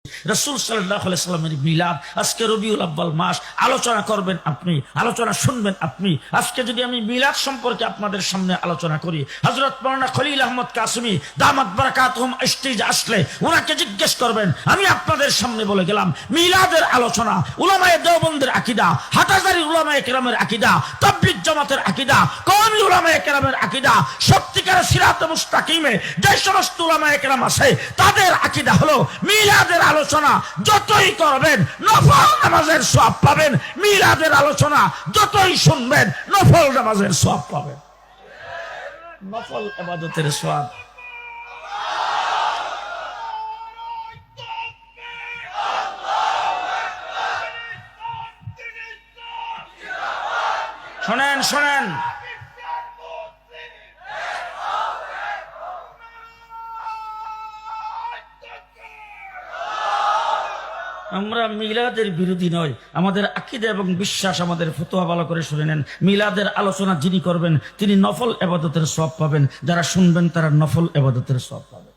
রাসূল সাল্লাল্লাহু আলাইহি সাল্লামের মিলাদ, আজকে রবিউল আউয়াল মাস, আলোচনা করবেন আপনি, আলোচনা শুনবেন আপনি। আজকে যদি আমি মিলাদ সম্পর্কে আপনাদের সামনে আলোচনা করি, হযরত মাওলানা খলিল আহমদ কাসেমী দামাত বারাকাতুহুম স্টেজ আসলে ওনাকে জিজ্ঞেস করবেন। আমি আপনাদের সামনে বলে গেলাম মিলাদের আলোচনা, উলামায়ে দেওবন্দের আকীদা, হাটাজারি উলামায়ে কেরামের আকীদা, তাবলীগ জামাতের আকীদা, কওমি উলামায়ে কেরামের আকীদা, সত্যিকারের সিরাতে মুস্তাকিমে যে সমস্ত উলামায়ে কেরাম আছে তাদের আকীদা হলো মিলাদের আলোচনা যতই করবেন নফল নামাজের সওয়াব পাবেন, মিলাদের আলোচনা যতই শুনবেন নফল নামাজের সওয়াব পাবেন, নফল ইবাদতের সওয়াব। শোনেন শোনেন, আমরা মিলাদের বিরোধী নয়, আমাদের আকীদা এবং বিশ্বাস, আমাদের ফতোয়া ভালো করে শুনে নেন। মিলাদের আলোচনা যিনি করবেন তিনি নফল ইবাদতের সওয়াব পাবেন, যারা শুনবেন তারা নফল ইবাদতের সওয়াব পাবেন।